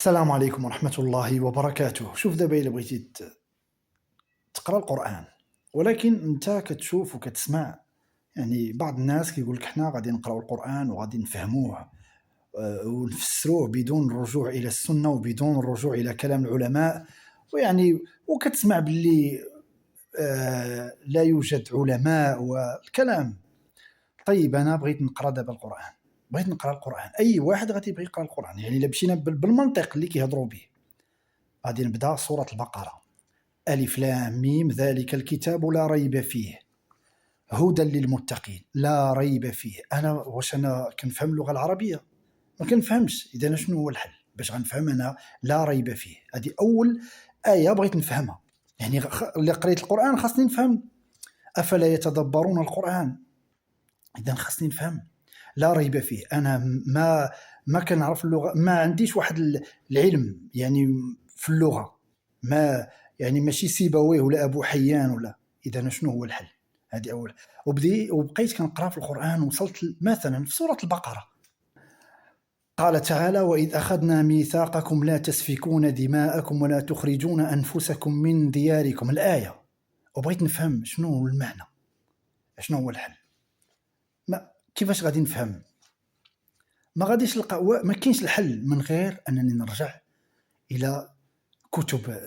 السلام عليكم ورحمة الله وبركاته. شوف دابا إلا بغيتي تقرا القرآن، ولكن أنت كتشوف وكتسمع يعني بعض الناس كيقول لك حنا غادي نقراو القرآن وغادي نفهموه ونفسروه بدون الرجوع إلى السنة وبدون الرجوع إلى كلام العلماء، ويعني وكتسمع باللي لا يوجد علماء والكلام. طيب أنا بغيت نقرا دابا القرآن، بغيت نقرا القرآن، أي واحد غادي يبغي يقرا القرآن، يعني إلا مشينا بالمنطق اللي كيهضروا به. غادي نبدا سورة البقرة. ألف لام ميم ذلك الكتاب لا ريب فيه هدى للمتقين. لا ريب فيه. واش أنا كنفهم اللغة العربية؟ ما كنفهمش. إذا شنو هو الحل باش غنفهم أنا لا ريب فيه؟ هذه أول آية بغيت نفهمها. يعني اللي قريت القرآن خاصني نفهم. أفلا يتدبرون القرآن؟ إذا خاصني نفهم لا ريب فيه. أنا ما كنعرف اللغة، ما عنديش واحد العلم يعني في اللغة، ما يعني ماشي سيبويه ولا أبو حيان ولا. إذا شنو هو الحل؟ هذه أول. وبقيت كنقرا في القرآن، وصلت مثلا في سورة البقرة قال تعالى: وإذ أخذنا ميثاقكم لا تسفكون دماءكم ولا تخرجون أنفسكم من دياركم. الآية. وبغيت نفهم شنو هو المعنى، شنو هو الحل. كيفاش غادي نفهم؟ ما غاديش نلقى، ما كاينش الحل من غير أنني نرجع إلى كتب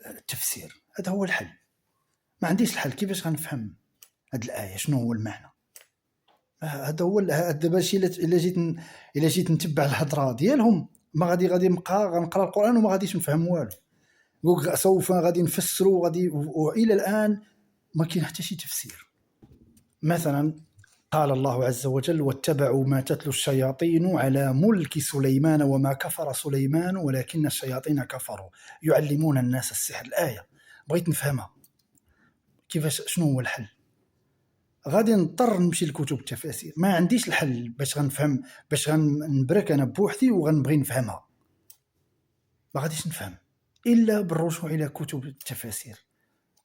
التفسير. هذا هو الحل. ما عنديش الحل. كيفاش غنفهم هاد الآية شنو هو المعنى؟ هذا هو دابا إلا جيت نتبع الهضرة ديالهم، ما غادي نبقى غنقرا القرآن وما غاديش نفهم والو. نقول سوف غادي نفسروا وإلى الآن ما كاين حتى شي تفسير. مثلا قال الله عز وجل: واتبعوا ما تتلو الشياطين على ملك سليمان وما كفر سليمان ولكن الشياطين كفروا يعلمون الناس السحر. الآية بغيت نفهمها. كيفاش؟ شنو هو الحل؟ غادي نضطر نمشي لكتب التفاسير. ما عنديش الحل باش غنفهم، باش غنبرك انا بوحدي وغنبغي نفهمها. ما غاديش نفهم الا بالرجوع الى كتب التفاسير،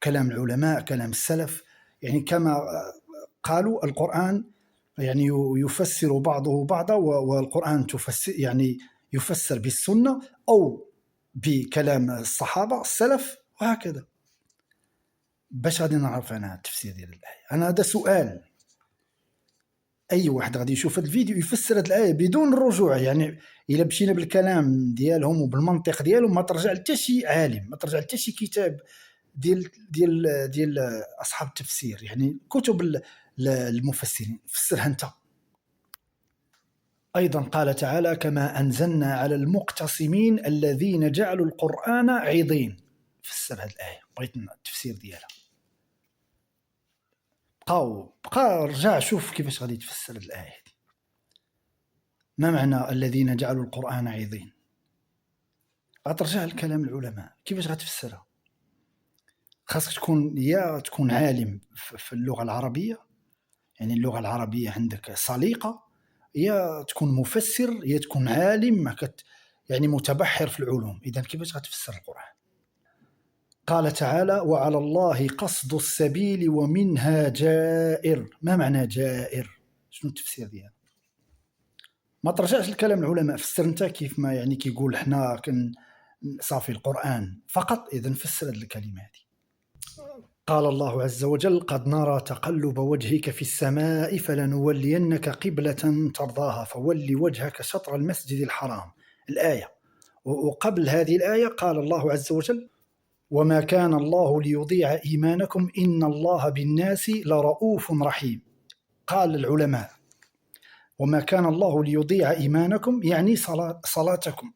كلام العلماء، كلام السلف. يعني كما قالوا القرآن يعني يفسر بعضه بعضا، والقرآن يعني يفسر بالسنة أو بكلام الصحابة السلف، وهكذا. باش غادي نعرف أنا التفسير ديال الآية؟ أنا هذا سؤال. أي واحد غادي يشوف هذا الفيديو يفسر هذه الآية بدون الرجوع، يعني إلا مشينا بالكلام ديالهم وبالمنطق ديالهم، ما ترجع حتى شي عالم، ما ترجع حتى شي كتاب ديال أصحاب التفسير، يعني كتب المفسرين. فسرها أنت. أيضا قال تعالى: كما أنزلنا على المقتصمين الذين جعلوا القرآن عضين. فسر هذه الآية، بغيت التفسير ديالها. بقى رجع شوف كيفاش غادي تفسر هذه الآية. ما معنى الذين جعلوا القرآن عضين؟ غترجع لكلام العلماء. كيفاش غتفسرها؟ خاصك تكون عالم في اللغة العربية، يعني اللغة العربية عندك سليقة، يا تكون مفسر، يا تكون عالم يعني متبحر في العلوم. إذا كيفاش غتفسر القرآن؟ قال تعالى: وعلى الله قصد السبيل ومنها جائر. ما معنى جائر؟ شنو التفسير ديالها؟ ما ترجعش لكلام العلماء، فسر انت كيف ما يعني كيقول حنا صافي القرآن فقط. إذا فسر هذه الكلمة هذه. قال الله عز وجل: قد نرى تقلب وجهك في السماء فلنولينك قبلة ترضاها فول وجهك شطر المسجد الحرام. الآية. وقبل هذه الآية قال الله عز وجل: وما كان الله ليضيع إيمانكم إن الله بالناس لرؤوف رحيم. قال العلماء: وما كان الله ليضيع إيمانكم يعني صلاتكم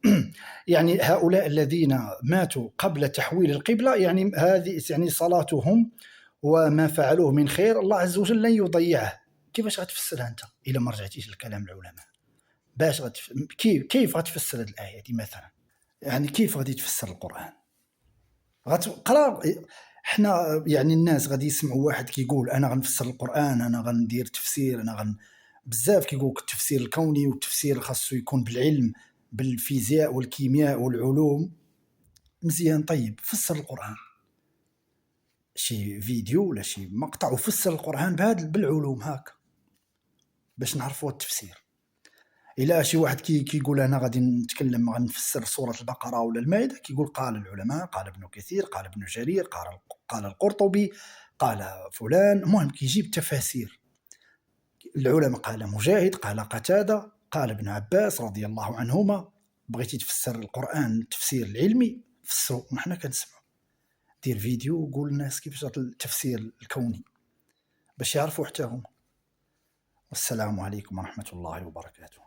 يعني هؤلاء الذين ماتوا قبل تحويل القبلة، يعني هذه يعني صلاتهم وما فعلوه من خير الله عز وجل لن يضيعه. كيفاش غتفسرها أنت إلا ما رجعتيش لكلام العلماء؟ باش كيف غتفسر هذه الآية دي مثلا؟ يعني كيف غادي تفسر القرآن؟ غتقرا. حنا يعني الناس غادي يسمعوا واحد كيقول انا غنفسر القرآن، انا غندير تفسير، بزاف كيقول التفسير الكوني، والتفسير خاصو يكون بالعلم بالفيزياء والكيمياء والعلوم. مزيان، طيب فسر القرآن، شي فيديو ولا شي مقطع وفسر القرآن بالعلوم هاك باش نعرفوا التفسير. الى شي واحد كيقول انا غادي نتكلم غنفسر سوره البقره ولا المائده، كيقول قال العلماء، قال ابن كثير، قال ابن جرير، قال القرطبي، قال فلان. المهم كيجيب تفاسير العلماء، قال مجاهد، قال قتاده، قال ابن عباس رضي الله عنهما. بغيتي تفسر القران التفسير العلمي فسروا، ونحن كنسمعوا. دير فيديو وقول للناس كيفاش التفسير الكوني باش يعرفوا حتى هما. والسلام عليكم ورحمه الله وبركاته.